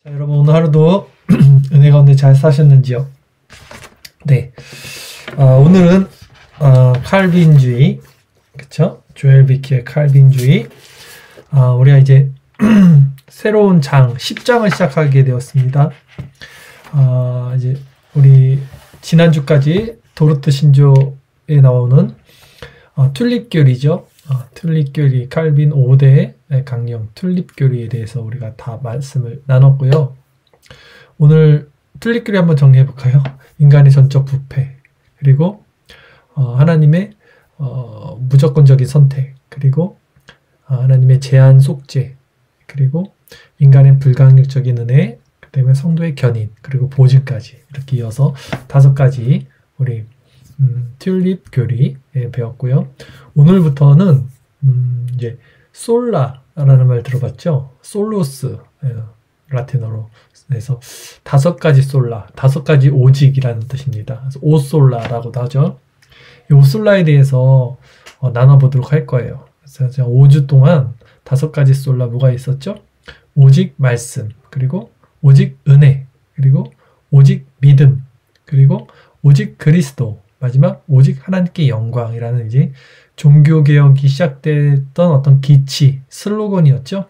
자, 여러분 오늘 하루도 은혜 가운데 잘 사셨는지요? 네, 오늘은 칼빈주의, 그쵸? 조엘 비키의 칼빈주의. 우리가 이제 새로운 장 10장을 시작하게 되었습니다. 이제 우리 지난주까지 도르트 신조에 나오는 튤립교리죠. 튤립교리, 칼빈 5대 강령 튤립교리에 대해서 우리가 다 말씀을 나눴고요. 오늘 튤립교리 한번 정리해 볼까요? 인간의 전적 부패, 그리고 하나님의 무조건적인 선택, 그리고 하나님의 제한 속죄, 그리고 인간의 불강력적인 은혜, 그 다음에 성도의 견인, 그리고 보증까지 이렇게 이어서 5가지 우리 튤립 교리 배웠고요. 오늘부터는 이제 솔라라는 말 들어봤죠? 솔로스, 라틴어로 해서 5가지 솔라, 5가지 오직이라는 뜻입니다. 그래서 오솔라라고도 하죠. 이 오솔라에 대해서 나눠보도록 할 거예요. 그래서 제가 5주 동안 5가지 솔라 뭐가 있었죠? 오직 말씀, 그리고 오직 은혜, 그리고 오직 믿음, 그리고 오직 그리스도, 마지막 오직 하나님께 영광이라는 이제 종교개혁이 시작됐던 어떤 기치, 슬로건이었죠.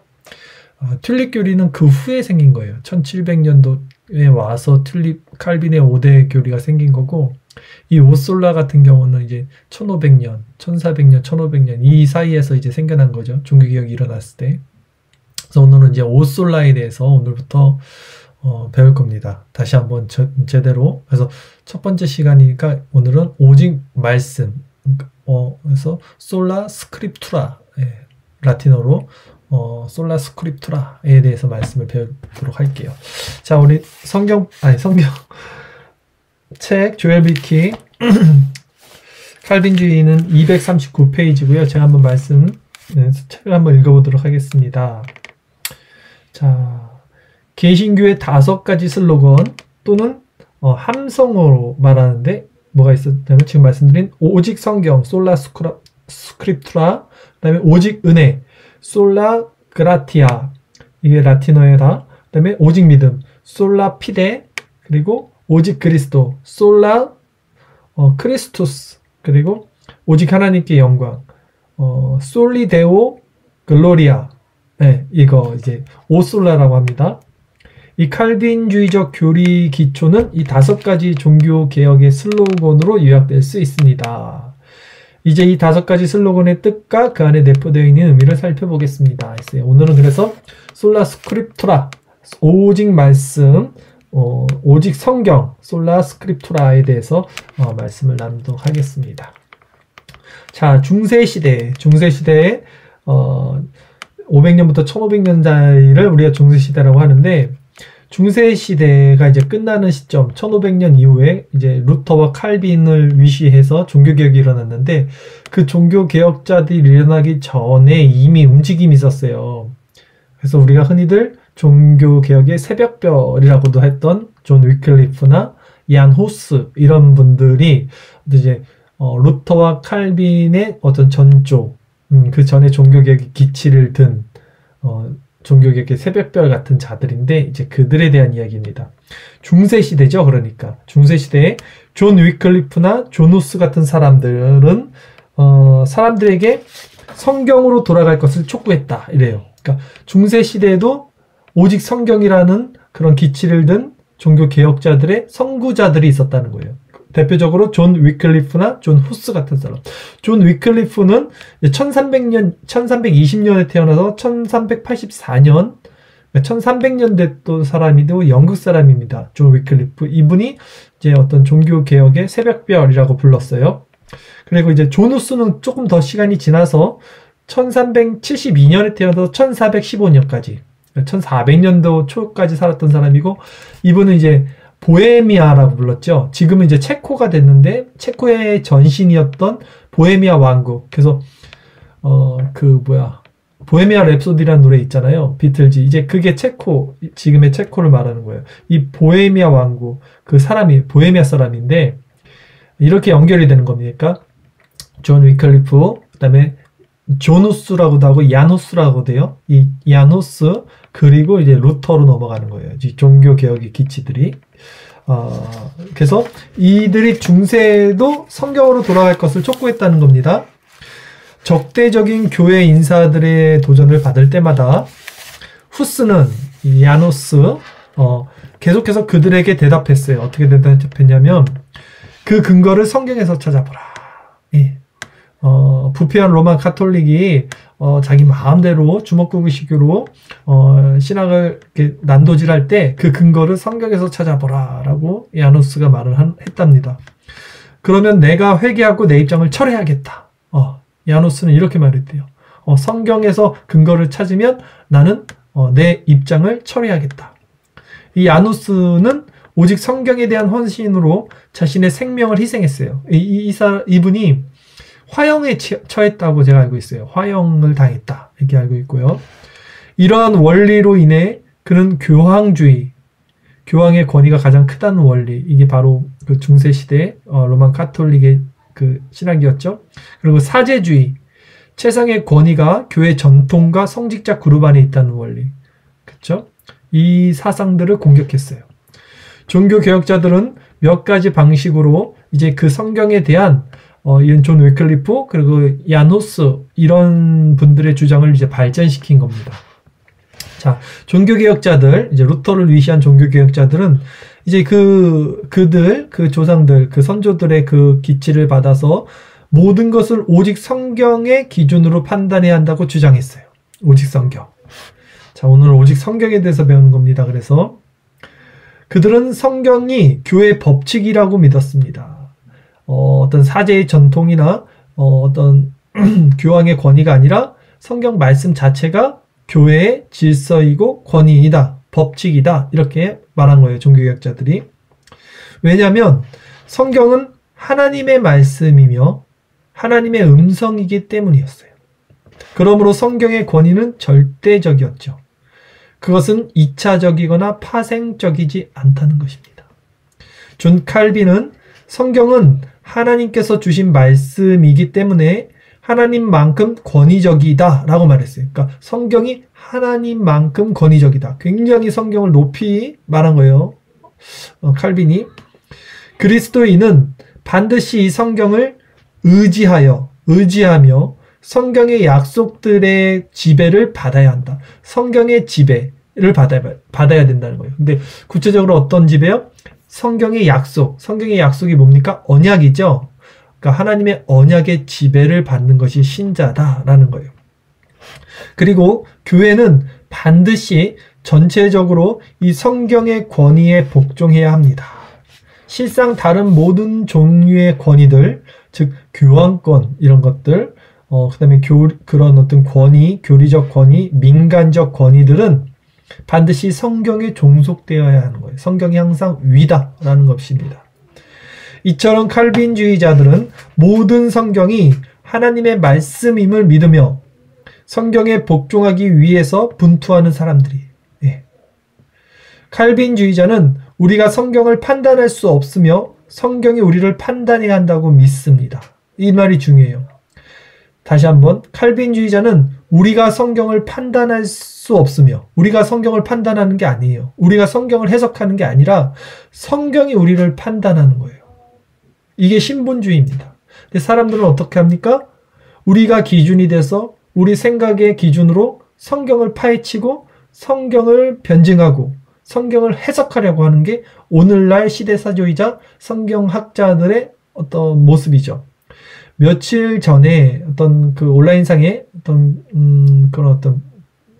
튤립 교리는 그 후에 생긴 거예요. 1700년도에 와서 칼빈의 5대 교리가 생긴 거고, 이 오솔라 같은 경우는 이제 1500년, 1400년, 1500년 이 사이에서 이제 생겨난 거죠. 종교개혁이 일어났을 때. 그래서 오늘은 이제 오솔라에 대해서 오늘부터 배울 겁니다. 다시 한번 제대로. 그래서 첫 번째 시간이니까 오늘은 오직 말씀, 그래서 솔라 스크립투라, 라틴어로 솔라 스크립투라에 대해서 말씀을 배우도록 할게요. 자, 우리 성경 책 조엘 비키 칼빈주의는 239페이지고요. 제가 한번 책을 한번 읽어보도록 하겠습니다. 자, 개신교의 5가지 슬로건 또는 함성어로 말하는데 뭐가 있었냐면 지금 말씀드린 오직 성경, 솔라 스크립투라, 그 다음에 오직 은혜, 솔라 그라티아, 이게 라틴어에다, 그 다음에 오직 믿음, 솔라 피데, 그리고 오직 그리스도, 솔라 크리스투스, 그리고 오직 하나님께 영광, 솔리데오 글로리아. 네, 이거 이제 오솔라라고 합니다. 이 칼빈주의적 교리 기초는 이 5가지 종교 개혁의 슬로건으로 요약될 수 있습니다. 이제 이 5가지 슬로건의 뜻과 그 안에 내포되어 있는 의미를 살펴보겠습니다. 오늘은 그래서 솔라 스크립투라, 오직 말씀, 오직 성경, 솔라 스크립투라에 대해서 말씀을 나누도록 하겠습니다. 자, 중세시대에 500년부터 1500년 사이를 우리가 중세시대라고 하는데, 중세시대가 이제 끝나는 시점 1500년 이후에 이제 루터와 칼빈을 위시해서 종교개혁이 일어났는데, 그 종교개혁자들이 일어나기 전에 이미 움직임이 있었어요. 그래서 우리가 흔히들 종교개혁의 새벽별이라고도 했던 존 위클리프나 이안 호스 이런 분들이 이제 루터와 칼빈의 어떤 전조, 그 전에 종교개혁의 기치를 든 종교개혁의 새벽별 같은 자들인데, 이제 그들에 대한 이야기입니다. 중세시대죠. 그러니까 중세시대에 존 위클리프나 존 후스 같은 사람들은 사람들에게 성경으로 돌아갈 것을 촉구했다 이래요. 그러니까 중세시대에도 오직 성경이라는 그런 기치를 든 종교개혁자들의 선구자들이 있었다는 거예요. 대표적으로 존 위클리프나 존 후스 같은 사람. 존 위클리프는 1320년에 태어나서 1384년, 1300년대 또 사람이고 영국 사람입니다. 존 위클리프. 이분이 이제 어떤 종교개혁의 새벽별이라고 불렀어요. 그리고 이제 존 후스는 조금 더 시간이 지나서 1372년에 태어나서 1415년까지, 1400년도 초까지 살았던 사람이고, 이분은 이제 보헤미아라고 불렀죠. 지금은 이제 체코가 됐는데, 체코의 전신이었던 보헤미아 왕국. 그래서 보헤미아 랩소디라는 노래 있잖아요. 비틀즈. 이제 그게 체코, 지금의 체코를 말하는 거예요. 이 보헤미아 왕국, 그 사람이 보헤미아 사람인데, 이렇게 연결이 되는 겁니까? 존 위클리프, 그 다음에 조누스라고도 하고 야누스라고 돼요. 이 야누스 그리고 이제 루터로 넘어가는 거예요. 이 종교 개혁의 기치들이. 그래서 이들이 중세도 성경으로 돌아갈 것을 촉구했다는 겁니다. 적대적인 교회 인사들의 도전을 받을 때마다 후스는 이 야누스 계속해서 그들에게 대답했어요. 어떻게 대답했냐면 그 근거를 성경에서 찾아보라. 예. 부패한 로마 카톨릭이 자기 마음대로 주먹구구식으로 신학을 이렇게 난도질할 때 그 근거를 성경에서 찾아보라 라고 야누스가 말을 했답니다. 그러면 내가 회개하고 내 입장을 철회하겠다. 야누스는 이렇게 말했대요. 성경에서 근거를 찾으면 나는 내 입장을 철회하겠다. 이 야누스는 오직 성경에 대한 헌신으로 자신의 생명을 희생했어요. 이분이 화형에 처했다고 제가 알고 있어요. 화형을 당했다 이렇게 알고 있고요. 이러한 원리로 인해 그는 교황주의, 교황의 권위가 가장 크다는 원리, 이게 바로 그 중세시대 로만 카톨릭의 그 신학이었죠. 그리고 사제주의, 최상의 권위가 교회 전통과 성직자 그룹 안에 있다는 원리, 그렇죠? 이 사상들을 공격했어요. 종교 개혁자들은 몇 가지 방식으로 이제 그 성경에 대한 이런 존 위클리프 그리고 야누스 이런 분들의 주장을 이제 발전시킨 겁니다. 자, 종교개혁자들, 이제 루터를 위시한 종교개혁자들은 이제 그 조상들, 그 선조들의 그 기치를 받아서 모든 것을 오직 성경의 기준으로 판단해야 한다고 주장했어요. 오직 성경. 자, 오늘 오직 성경에 대해서 배우는 겁니다. 그래서 그들은 성경이 교회 법칙이라고 믿었습니다. 어떤 사제의 전통이나 어떤 교황의 권위가 아니라 성경 말씀 자체가 교회의 질서이고 권위이다, 법칙이다 이렇게 말한 거예요. 종교개혁자들이. 왜냐하면 성경은 하나님의 말씀이며 하나님의 음성이기 때문이었어요. 그러므로 성경의 권위는 절대적이었죠. 그것은 2차적이거나 파생적이지 않다는 것입니다. 존 칼빈은 성경은 하나님께서 주신 말씀이기 때문에 하나님만큼 권위적이다 라고 말했어요. 그러니까 성경이 하나님만큼 권위적이다. 굉장히 성경을 높이 말한 거예요. 칼빈이. 그리스도인은 반드시 이 성경을 의지하며 성경의 약속들의 지배를 받아야 한다. 성경의 지배를 받아야 된다는 거예요. 근데 구체적으로 어떤 지배요? 성경의 약속. 성경의 약속이 뭡니까? 언약이죠. 그러니까 하나님의 언약의 지배를 받는 것이 신자다라는 거예요. 그리고 교회는 반드시 전체적으로 이 성경의 권위에 복종해야 합니다. 실상 다른 모든 종류의 권위들, 즉 교황권 이런 것들, 그다음에 그런 어떤 권위, 교리적 권위, 민간적 권위들은 반드시 성경에 종속되어야 하는 거예요. 성경이 항상 위다라는 것입니다. 이처럼 칼빈주의자들은 모든 성경이 하나님의 말씀임을 믿으며 성경에 복종하기 위해서 분투하는 사람들이. 예. 칼빈주의자는 우리가 성경을 판단할 수 없으며 성경이 우리를 판단해야 한다고 믿습니다. 이 말이 중요해요. 다시 한번, 칼빈주의자는 우리가 성경을 판단할 수 없으며, 우리가 성경을 판단하는 게 아니에요. 우리가 성경을 해석하는 게 아니라 성경이 우리를 판단하는 거예요. 이게 신본주의입니다. 근데 사람들은 어떻게 합니까? 우리가 기준이 돼서 우리 생각의 기준으로 성경을 파헤치고 성경을 변증하고 성경을 해석하려고 하는 게 오늘날 시대사조이자 성경학자들의 어떤 모습이죠. 며칠 전에 어떤 그 온라인상에 그런 어떤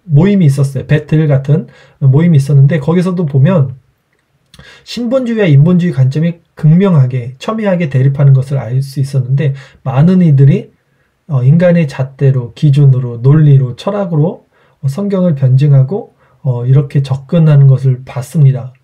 모임이 있었어요. 배틀 같은 모임이 있었는데 거기서도 보면 신본주의와 인본주의 관점이 극명하게 첨예하게 대립하는 것을 알 수 있었는데 많은 이들이 인간의 잣대로 기준으로 논리로 철학으로 성경을 변증하고 이렇게 접근하는 것을 봤습니다.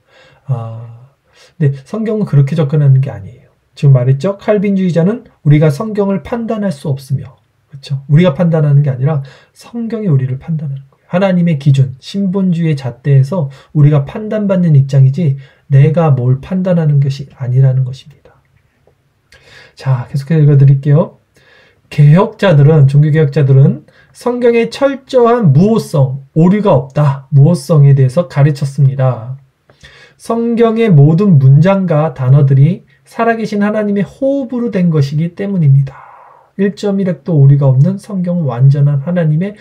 근데 성경은 그렇게 접근하는 게 아니에요. 지금 말했죠? 칼빈주의자는 우리가 성경을 판단할 수 없으며, 그렇죠? 우리가 판단하는 게 아니라 성경이 우리를 판단하는 거예요. 하나님의 기준, 신본주의의 잣대에서 우리가 판단받는 입장이지 내가 뭘 판단하는 것이 아니라는 것입니다. 자, 계속해서 읽어드릴게요. 개혁자들은, 종교개혁자들은 성경의 철저한 무호성, 오류가 없다. 무호성에 대해서 가르쳤습니다. 성경의 모든 문장과 단어들이 살아계신 하나님의 호흡으로 된 것이기 때문입니다. 1.1획도 오류가 없는 성경은 완전한 하나님의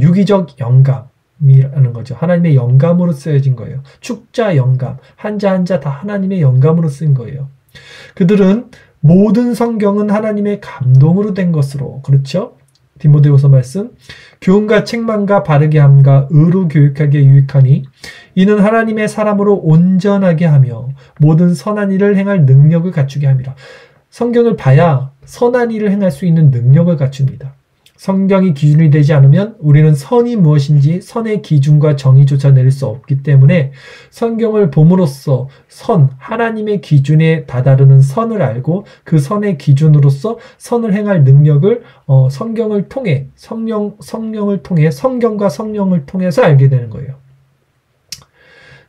유기적 영감이라는 거죠. 하나님의 영감으로 쓰여진 거예요. 축자 영감, 한자 한자 다 하나님의 영감으로 쓴 거예요. 그들은 모든 성경은 하나님의 감동으로 된 것으로, 그렇죠? 디모데후서 말씀, 교훈과 책망과 바르게 함과 의로 교육하기에 유익하니 이는 하나님의 사람으로 온전하게 하며 모든 선한 일을 행할 능력을 갖추게 함이라. 성경을 봐야 선한 일을 행할 수 있는 능력을 갖춥니다. 성경이 기준이 되지 않으면 우리는 선이 무엇인지 선의 기준과 정의조차 내릴 수 없기 때문에 성경을 봄으로써 하나님의 기준에 다다르는 선을 알고 그 선의 기준으로서 선을 행할 능력을 성경을 통해 성령을 통해 성경과 성령을 통해서 알게 되는 거예요.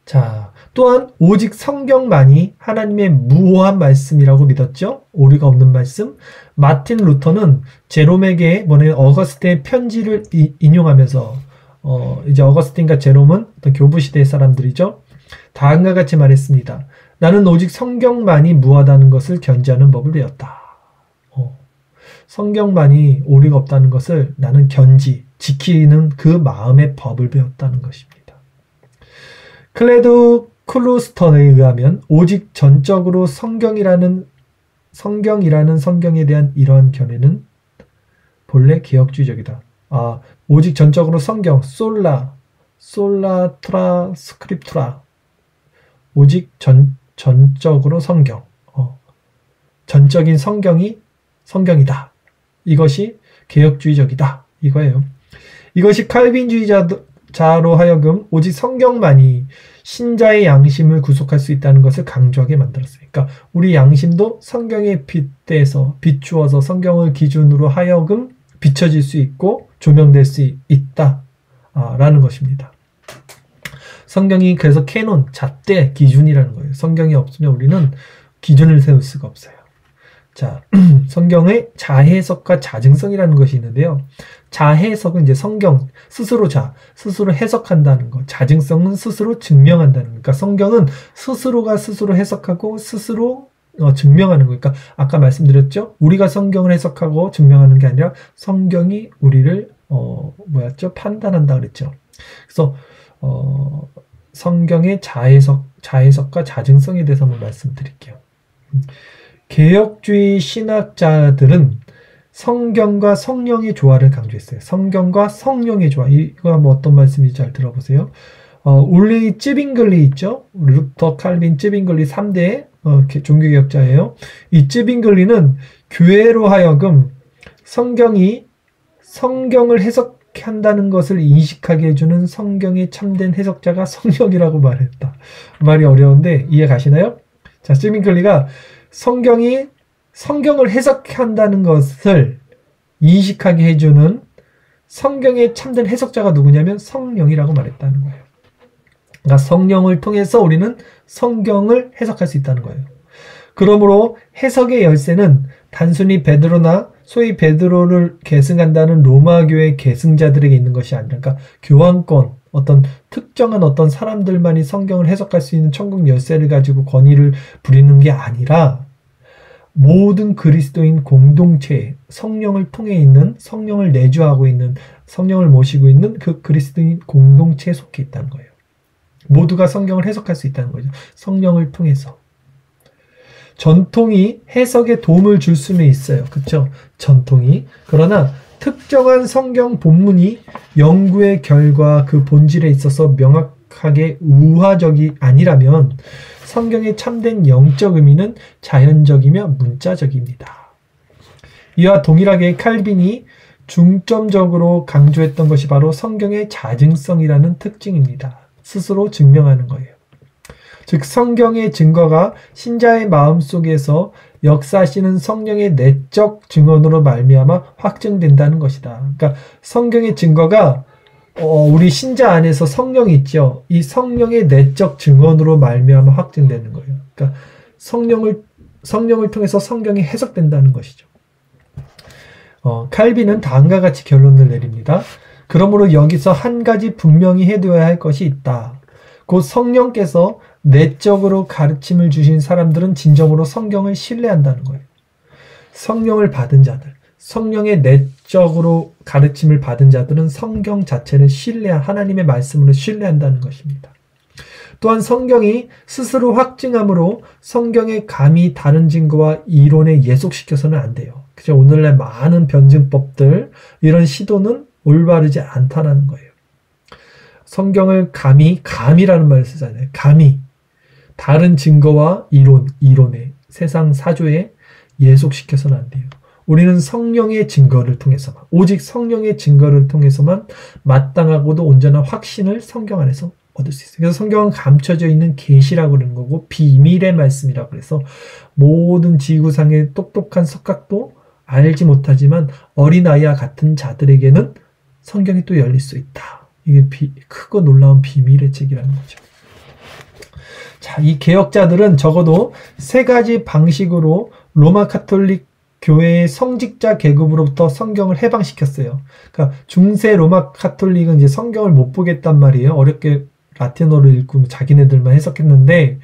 자, 또한 오직 성경만이 하나님의 무오한 말씀이라고 믿었죠. 오류가 없는 말씀. 마틴 루터는 제롬에게 보낸 어거스틴의 편지를 인용하면서 이제 어거스틴과 제롬은 어떤 교부 시대의 사람들이죠. 다음과 같이 말했습니다. 나는 오직 성경만이 무하다는 것을 견지하는 법을 배웠다. 성경만이 오류가 없다는 것을 나는 지키는 그 마음의 법을 배웠다는 것입니다. 클레드 클루스턴에 의하면 오직 전적으로 성경이라는 성경에 대한 이러한 견해는 본래 개혁주의적이다. 오직 전적으로 성경, 솔라트라 스크립투라. 오직 전적으로 성경. 전적인 성경이 성경이다. 이것이 개혁주의적이다. 이거예요. 이것이 칼빈주의자로 하여금 오직 성경만이 신자의 양심을 구속할 수 있다는 것을 강조하게 만들었어요. 그러니까 우리 양심도 성경에 비추어서 성경을 기준으로 하여금 비춰질 수 있고 조명될 수 있다라는 것입니다. 성경이 그래서 캐논, 잣대, 기준이라는 거예요. 성경이 없으면 우리는 기준을 세울 수가 없어요. 자, 성경의 자해석과 자증성이라는 것이 있는데요. 자해석은 이제 성경 스스로 해석한다는 것. 자증성은 스스로 증명한다는 것. 그러니까 성경은 스스로가 스스로 해석하고 스스로 증명하는 거니까 아까 말씀드렸죠. 우리가 성경을 해석하고 증명하는 게 아니라 성경이 우리를 판단한다 그랬죠. 그래서 성경의 자해석과 자증성에 대해서 한번 말씀드릴게요. 개혁주의 신학자들은 성경과 성령의 조화를 강조했어요. 성경과 성령의 조화. 이거 한번 어떤 말씀인지 잘 들어보세요. 울리 찌빙글리 있죠? 루터, 칼빈, 찌빙글리 3대 종교개혁자예요. 이 찌빙글리는 교회로 하여금 성경을 해석한다는 것을 인식하게 해주는 성경의 참된 해석자가 성령이라고 말했다. 말이 어려운데 이해 가시나요? 자, 찌빙글리가 성경을 해석한다는 것을 인식하게 해주는 성경의 참된 해석자가 누구냐면 성령이라고 말했다는 거예요. 그러니까 성령을 통해서 우리는 성경을 해석할 수 있다는 거예요. 그러므로 해석의 열쇠는 단순히 베드로나 소위 베드로를 계승한다는 로마 교회 계승자들에게 있는 것이 아니라, 그러니까 교황권, 특정한 사람들만이 성경을 해석할 수 있는 천국 열쇠를 가지고 권위를 부리는 게 아니라 모든 그리스도인 공동체, 성령을 통해 있는, 성령을 내주하고 있는, 성령을 모시고 있는 그 그리스도인 공동체에 속해 있다는 거예요. 모두가 성경을 해석할 수 있다는 거죠. 성령을 통해서. 전통이 해석에 도움을 줄 수는 있어요. 그렇죠? 전통이. 그러나 특정한 성경 본문이 연구의 결과 그 본질에 있어서 명확하게 우화적이 아니라면 성경의 참된 영적 의미는 자연적이며 문자적입니다. 이와 동일하게 칼빈이 중점적으로 강조했던 것이 바로 성경의 자증성이라는 특징입니다. 스스로 증명하는 거예요. 즉 성경의 증거가 신자의 마음속에서 역사하시는 성령의 내적 증언으로 말미암아 확증된다는 것이다. 그러니까 성경의 증거가 우리 신자 안에서 성령이 있죠. 이 성령의 내적 증언으로 말미암아 확증되는 거예요. 그러니까 성령을 통해서 성경이 해석된다는 것이죠. 칼빈은 다음과 같이 결론을 내립니다. 그러므로 여기서 한 가지 분명히 해두어야 할 것이 있다. 곧 성령께서 내적으로 가르침을 주신 사람들은 진정으로 성경을 신뢰한다는 거예요. 성령을 받은 자들, 성령의 내적으로 가르침을 받은 자들은 성경 자체를 하나님의 말씀으로 신뢰한다는 것입니다. 또한 성경이 스스로 확증함으로 성경에 감히 다른 증거와 이론에 예속시켜서는 안 돼요. 그죠? 오늘날 많은 변증법들, 이런 시도는 올바르지 않다라는 거예요. 성경을 감이라는 말을 쓰잖아요. 감히 다른 증거와 이론에, 세상 사조에 예속시켜서는 안 돼요. 우리는 성령의 증거를 통해서만, 오직 성령의 증거를 통해서만 마땅하고도 온전한 확신을 성경 안에서 얻을 수 있어요. 그래서 성경은 감춰져 있는 계시라고 그러는 거고 비밀의 말씀이라고 그래서 모든 지구상의 똑똑한 석학도 알지 못하지만 어린아이와 같은 자들에게는 성경이 또 열릴 수 있다. 이게 크고 놀라운 비밀의 책이라는 거죠. 자, 이 개혁자들은 적어도 세 가지 방식으로 로마 카톨릭 교회의 성직자 계급으로부터 성경을 해방시켰어요. 그러니까 중세 로마 카톨릭은 이제 성경을 못 보겠단 말이에요. 어렵게 라틴어로 읽고 자기네들만 해석했는데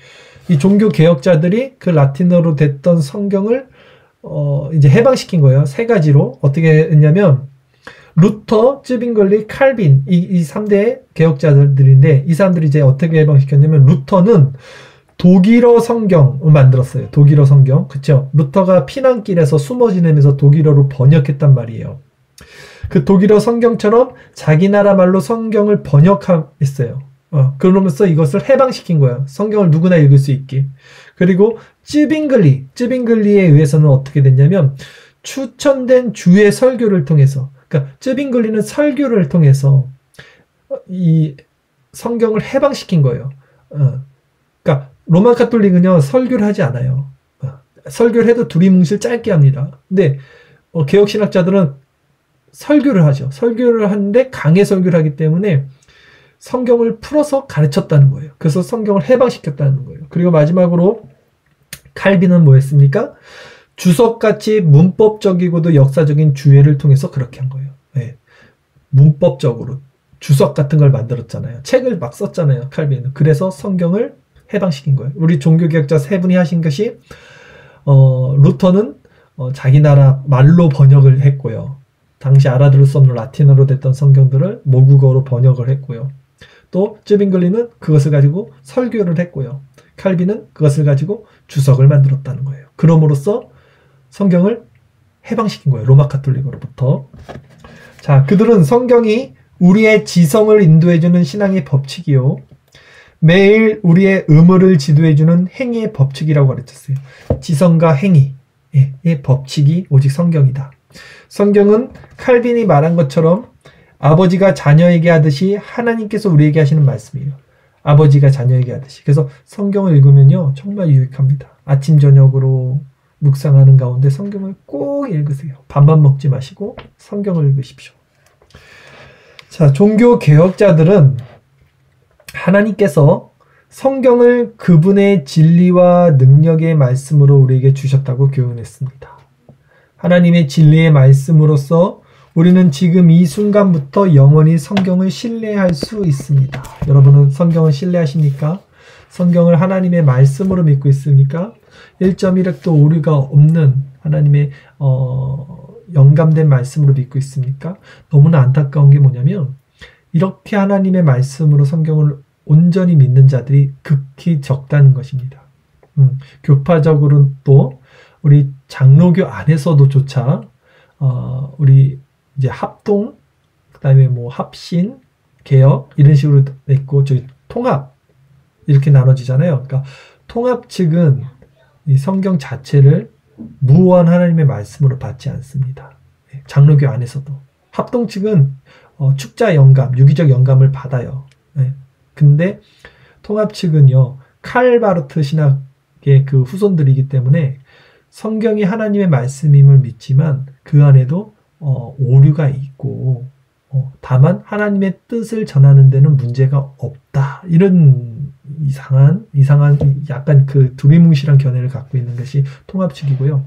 이 종교 개혁자들이 그 라틴어로 됐던 성경을 이제 해방시킨 거예요. 세 가지로. 어떻게 했냐면 루터, 쯔빙글리, 칼빈 이 3대 개혁자들인데 이 사람들이 이제 어떻게 해방시켰냐면 루터는 독일어 성경을 만들었어요. 독일어 성경. 그쵸? 루터가 피난길에서 숨어 지내면서 독일어로 번역했단 말이에요. 그 독일어 성경처럼 자기 나라 말로 성경을 번역했어요. 그러면서 이것을 해방시킨 거예요. 성경을 누구나 읽을 수 있게. 그리고 쯔빙글리에 의해서는 어떻게 됐냐면 추천된 주의 설교를 통해서, 그러니까 쯔빙글리는 설교를 통해서 이 성경을 해방시킨 거예요. 그러니까 로마 카톨릭은요 설교를 하지 않아요. 설교를 해도 두리뭉실 짧게 합니다. 근데 개혁신학자들은 설교를 하죠. 설교를 하는데 강해 설교를 하기 때문에 성경을 풀어서 가르쳤다는 거예요. 그래서 성경을 해방시켰다는 거예요. 그리고 마지막으로 칼빈은 뭐 했습니까? 주석같이 문법적이고도 역사적인 주해를 통해서 그렇게 한 거예요. 네. 문법적으로 주석 같은 걸 만들었잖아요. 책을 막 썼잖아요. 칼빈은. 그래서 성경을 해방시킨 거예요. 우리 종교개혁자 세 분이 하신 것이 루터는 자기 나라 말로 번역을 했고요. 당시 알아들을 수 없는 라틴어로 됐던 성경들을 모국어로 번역을 했고요. 또 쯔빙글리는 그것을 가지고 설교를 했고요. 칼빈은 그것을 가지고 주석을 만들었다는 거예요. 그럼으로써 성경을 해방시킨 거예요. 로마 카톨릭으로부터. 자, 그들은 성경이 우리의 지성을 인도해주는 신앙의 법칙이요. 매일 우리의 의무를 지도해주는 행위의 법칙이라고 가르쳤어요. 지성과 행위의 법칙이 오직 성경이다. 성경은 칼빈이 말한 것처럼 아버지가 자녀에게 하듯이 하나님께서 우리에게 하시는 말씀이에요. 아버지가 자녀에게 하듯이. 그래서 성경을 읽으면요 정말 유익합니다. 아침 저녁으로 묵상하는 가운데 성경을 꼭 읽으세요. 밥만 먹지 마시고 성경을 읽으십시오. 자, 종교 개혁자들은 하나님께서 성경을 그분의 진리와 능력의 말씀으로 우리에게 주셨다고 교훈했습니다. 하나님의 진리의 말씀으로써 우리는 지금 이 순간부터 영원히 성경을 신뢰할 수 있습니다. 여러분은 성경을 신뢰하십니까? 성경을 하나님의 말씀으로 믿고 있습니까? 1.1획도 오류가 없는 하나님의 영감된 말씀으로 믿고 있습니까? 너무나 안타까운 게 뭐냐면 이렇게 하나님의 말씀으로 성경을 온전히 믿는 자들이 극히 적다는 것입니다. 교파적으로는 또 우리 장로교 안에서도 조차 우리 이제 합동, 그다음에 뭐 합신, 개혁 이런 식으로 있고 저희 통합 이렇게 나눠지잖아요. 그러니까 통합 측은 이 성경 자체를 무한 하나님의 말씀으로 받지 않습니다. 장로교 안에서도 합동 측은 축자 영감, 유기적 영감을 받아요. 근데 통합 측은요 칼바르트 신학의 그 후손들이기 때문에 성경이 하나님의 말씀임을 믿지만 그 안에도 오류가 있고 다만 하나님의 뜻을 전하는 데는 문제가 없다. 이런 이상한 약간 그 두리뭉실한 견해를 갖고 있는 것이 통합 측이고요.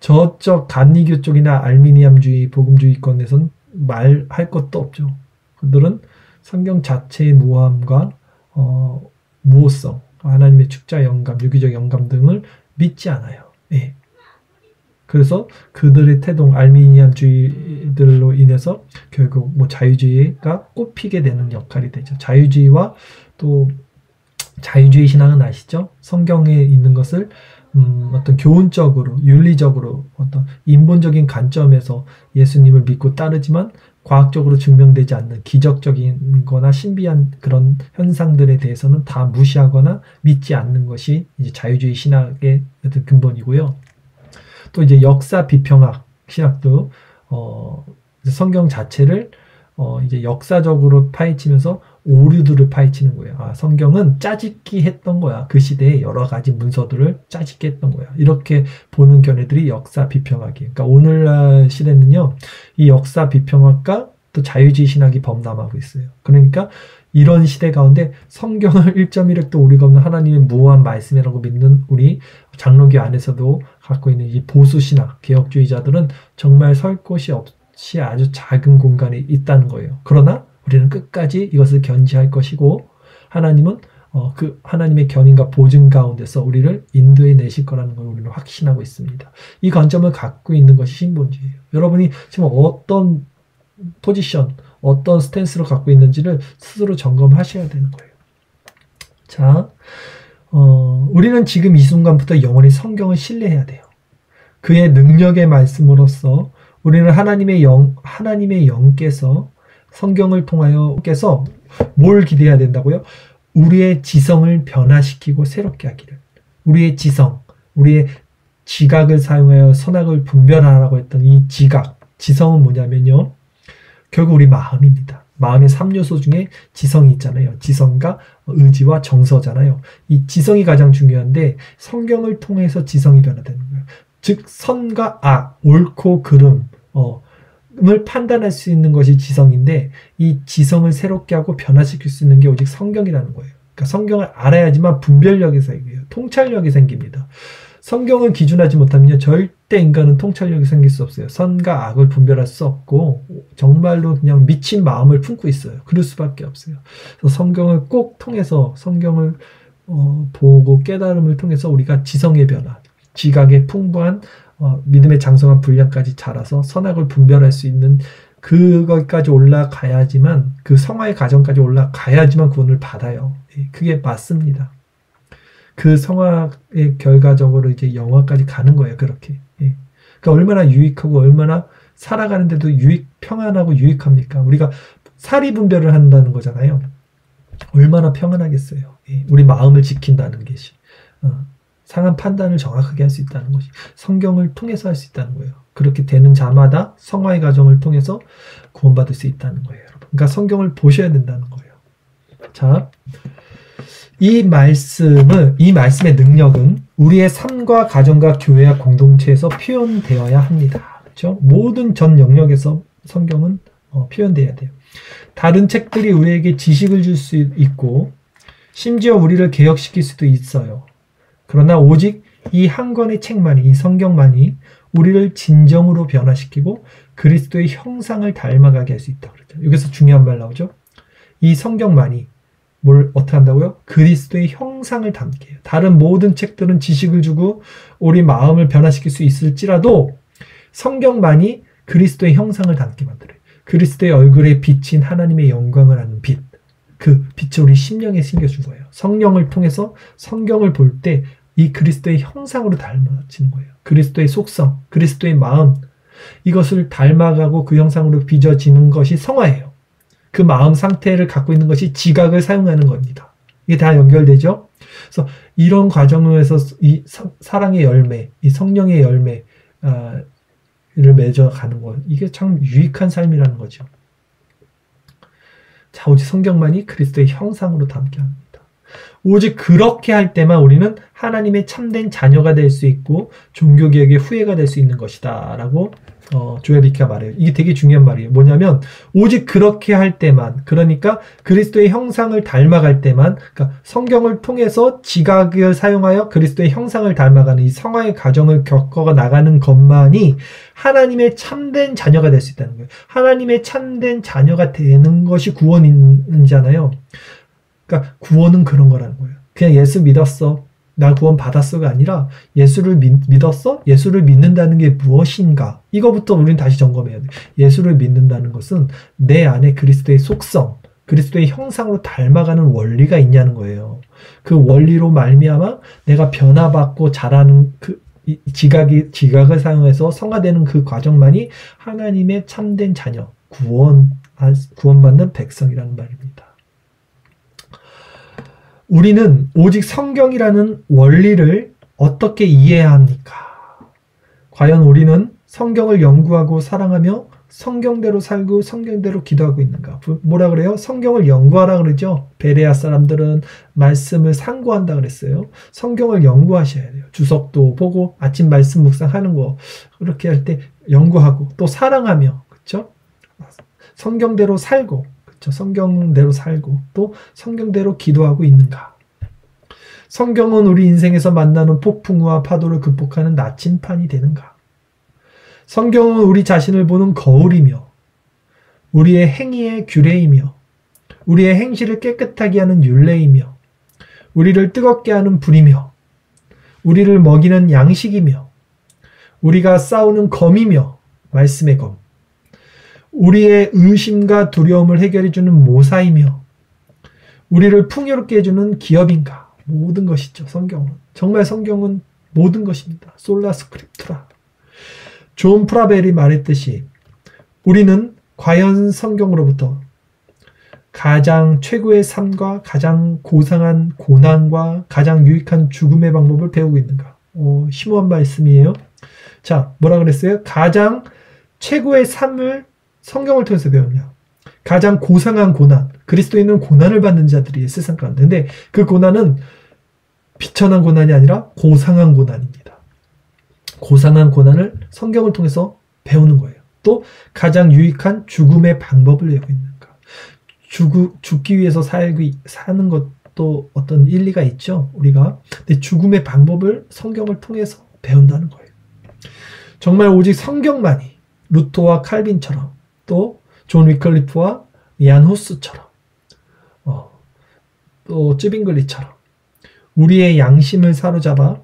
저쪽 감리교 쪽이나 알미니암주의, 복음주의권에선 말할 것도 없죠. 그들은 성경 자체의 무함과 무호성, 하나님의 축자 영감, 유기적 영감 등을 믿지 않아요. 예. 그래서 그들의 태동, 알미니암주의들로 인해서 결국 뭐 자유주의가 꼽히게 되는 역할이 되죠. 자유주의와 또 자유주의 신앙은 아시죠? 성경에 있는 것을 어떤 교훈적으로, 윤리적으로, 어떤 인본적인 관점에서 예수님을 믿고 따르지만 과학적으로 증명되지 않는 기적적인 거나 신비한 그런 현상들에 대해서는 다 무시하거나 믿지 않는 것이 이제 자유주의 신학의 어떤 근본이고요. 또 이제 역사 비평학 신학도 성경 자체를 이제 역사적으로 파헤치면서 오류들을 파헤치는 거예요. 아, 성경은 짜집기 했던 거야. 그 시대에 여러 가지 문서들을 짜집기 했던 거야. 이렇게 보는 견해들이 역사 비평학이에요. 그러니까 오늘날 시대는요, 이 역사 비평학과 또 자유주의 신학이 범람하고 있어요. 그러니까 이런 시대 가운데 성경을 1.1획도 오류가 없는 하나님의 무한 말씀이라고 믿는 우리 장로교 안에서도 갖고 있는 이 보수 신학, 개혁주의자들은 정말 설 곳이 없이 아주 작은 공간에 있다는 거예요. 그러나 우리는 끝까지 이것을 견지할 것이고 하나님은 그 하나님의 견인과 보증 가운데서 우리를 인도해 내실 거라는 걸 우리는 확신하고 있습니다. 이 관점을 갖고 있는 것이 신본주의예요. 여러분이 지금 어떤 포지션, 어떤 스탠스를 갖고 있는지를 스스로 점검하셔야 되는 거예요. 자, 우리는 지금 이 순간부터 영원히 성경을 신뢰해야 돼요. 그의 능력의 말씀으로써 우리는 하나님의 영께서 성경을 통하여 께서 뭘 기대해야 된다고요? 우리의 지성을 변화시키고 새롭게 하기를. 우리의 지성, 우리의 지각을 사용하여 선악을 분별하라고 했던 이 지성은 뭐냐면요. 결국 우리 마음입니다. 마음의 3요소 중에 지성이 있잖아요. 지성과 의지와 정서잖아요. 이 지성이 가장 중요한데 성경을 통해서 지성이 변화되는 거예요. 즉 선과 악, 옳고 그름, 을 판단할 수 있는 것이 지성인데 이 지성을 새롭게 하고 변화시킬 수 있는 게 오직 성경이라는 거예요. 그러니까 성경을 알아야지만 분별력이 생겨요. 통찰력이 생깁니다. 성경을 기준하지 못하면 절대 인간은 통찰력이 생길 수 없어요. 선과 악을 분별할 수 없고 정말로 그냥 미친 마음을 품고 있어요. 그럴 수밖에 없어요. 그래서 성경을 꼭 통해서 성경을 보고 깨달음을 통해서 우리가 지성의 변화, 지각의 풍부한 믿음의 장성한 분량까지 자라서 선악을 분별할 수 있는 그것까지 올라가야지만 그 성화의 과정까지 올라가야지만 구원을 받아요. 그게 맞습니다. 그 성화의 결과적으로 이제 영화까지 가는 거예요. 그렇게. 그러니까 얼마나 유익하고 얼마나 살아가는데도 평안하고 유익합니까? 우리가 사리 분별을 한다는 거잖아요. 얼마나 평안하겠어요. 우리 마음을 지킨다는 것이. 상한 판단을 정확하게 할 수 있다는 것이 성경을 통해서 할 수 있다는 거예요. 그렇게 되는 자마다 성화의 과정을 통해서 구원받을 수 있다는 거예요, 여러분. 그러니까 성경을 보셔야 된다는 거예요. 자, 이 말씀의 능력은 우리의 삶과 가정과 교회와 공동체에서 표현되어야 합니다. 그렇죠? 모든 전 영역에서 성경은 표현돼야 돼요. 다른 책들이 우리에게 지식을 줄 수 있고 심지어 우리를 개혁시킬 수도 있어요. 그러나 오직 이 한 권의 책만이, 이 성경만이 우리를 진정으로 변화시키고 그리스도의 형상을 닮아가게 할 수 있다. 그렇죠? 여기서 중요한 말 나오죠. 이 성경만이 뭘 어떻게 한다고요? 그리스도의 형상을 담게 해요. 다른 모든 책들은 지식을 주고 우리 마음을 변화시킬 수 있을지라도 성경만이 그리스도의 형상을 담게 만들어요. 그리스도의 얼굴에 비친 하나님의 영광을 아는 빛. 그 빛을 우리 심령에 심겨준 거예요. 성령을 통해서 성경을 볼 때 이 그리스도의 형상으로 닮아지는 거예요. 그리스도의 속성, 그리스도의 마음, 이것을 닮아가고 그 형상으로 빚어지는 것이 성화예요. 그 마음 상태를 갖고 있는 것이 지각을 사용하는 겁니다. 이게 다 연결되죠? 그래서 이런 과정에서 이 사랑의 열매, 이 성령의 열매를 맺어가는 것, 이게 참 유익한 삶이라는 거죠. 자, 오직 성경만이 그리스도의 형상으로 담게 합니다. 오직 그렇게 할 때만 우리는 하나님의 참된 자녀가 될 수 있고 종교개혁의 후예가 될 수 있는 것이다 라고 조엘 비키가 말해요. 이게 되게 중요한 말이에요. 뭐냐면 오직 그렇게 할 때만, 그러니까 그리스도의 형상을 닮아갈 때만, 그러니까 성경을 통해서 지각을 사용하여 그리스도의 형상을 닮아가는 이 성화의 과정을 겪어 나가는 것만이 하나님의 참된 자녀가 될 수 있다는 거예요. 하나님의 참된 자녀가 되는 것이 구원이잖아요. 그러니까 구원은 그런 거라는 거예요. 그냥 예수 믿었어, 나 구원 받았어가 아니라 예수를 믿었어? 예수를 믿는다는 게 무엇인가? 이거부터 우리는 다시 점검해야 돼. 예수를 믿는다는 것은 내 안에 그리스도의 속성, 그리스도의 형상으로 닮아가는 원리가 있냐는 거예요. 그 원리로 말미암아 내가 변화받고 자라는 그 지각을 사용해서 성화되는 그 과정만이 하나님의 참된 자녀, 구원받는 백성이라는 말입니다. 우리는 오직 성경이라는 원리를 어떻게 이해해야 합니까? 과연 우리는 성경을 연구하고 사랑하며 성경대로 살고 성경대로 기도하고 있는가? 뭐라 그래요? 성경을 연구하라 그러죠? 베레아 사람들은 말씀을 상고한다 그랬어요. 성경을 연구하셔야 돼요. 주석도 보고 아침 말씀 묵상하는 거 그렇게 할 때 연구하고 또 사랑하며, 그렇죠? 성경대로 살고, 성경대로 살고 또 성경대로 기도하고 있는가? 성경은 우리 인생에서 만나는 폭풍우와 파도를 극복하는 나침판이 되는가? 성경은 우리 자신을 보는 거울이며 우리의 행위의 규례이며 우리의 행실을 깨끗하게 하는 율례이며 우리를 뜨겁게 하는 불이며 우리를 먹이는 양식이며 우리가 싸우는 검이며 말씀의 검, 우리의 의심과 두려움을 해결해주는 모사이며 우리를 풍요롭게 해주는 기업인가? 모든 것이죠. 성경은. 정말 성경은 모든 것입니다. 솔라 스크립투라. 존 프라벨이 말했듯이 우리는 과연 성경으로부터 가장 최고의 삶과 가장 고상한 고난과 가장 유익한 죽음의 방법을 배우고 있는가? 심오한 말씀이에요. 자, 뭐라 그랬어요? 가장 최고의 삶을 성경을 통해서 배우냐. 가장 고상한 고난, 그리스도인은 고난을 받는 자들이 세상 가운데. 근데 그 고난은 비천한 고난이 아니라 고상한 고난입니다. 고상한 고난을 성경을 통해서 배우는 거예요. 또 가장 유익한 죽음의 방법을 배우고 있는가. 죽기 위해서 사는 것도 어떤 일리가 있죠. 우리가. 근데 죽음의 방법을 성경을 통해서 배운다는 거예요. 정말 오직 성경만이 루터와 칼빈처럼 또 존 위클리프와 이안 후스처럼 또 쯔빙글리처럼 우리의 양심을 사로잡아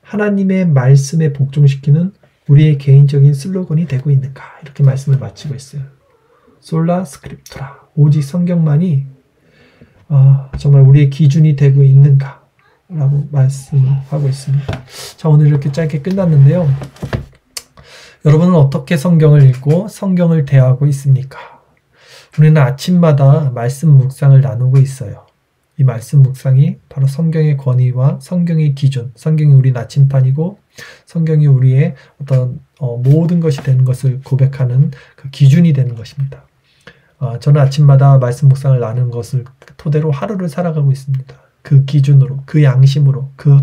하나님의 말씀에 복종시키는 우리의 개인적인 슬로건이 되고 있는가? 이렇게 말씀을 마치고 있어요. 솔라 스크립투라. 오직 성경만이 정말 우리의 기준이 되고 있는가? 라고 말씀을 하고 있습니다. 자, 오늘 이렇게 짧게 끝났는데요. 여러분은 어떻게 성경을 읽고 성경을 대하고 있습니까? 우리는 아침마다 말씀 묵상을 나누고 있어요. 이 말씀 묵상이 바로 성경의 권위와 성경의 기준, 성경이 우리 나침판이고 성경이 우리의 어떤 모든 것이 되는 것을 고백하는 그 기준이 되는 것입니다. 저는 아침마다 말씀 묵상을 나누는 것을 토대로 하루를 살아가고 있습니다. 그 기준으로, 그 양심으로, 그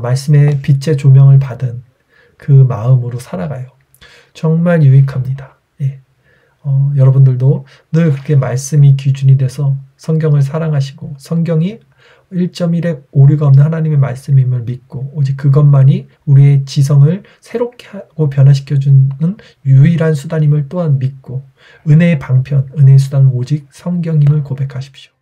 말씀의 빛의 조명을 받은 그 마음으로 살아가요. 정말 유익합니다. 예. 여러분들도 늘 그렇게 말씀이 기준이 돼서 성경을 사랑하시고 성경이 1.1에 오류가 없는 하나님의 말씀임을 믿고 오직 그것만이 우리의 지성을 새롭게 하고 변화시켜주는 유일한 수단임을 또한 믿고 은혜의 방편, 은혜의 수단은 오직 성경임을 고백하십시오.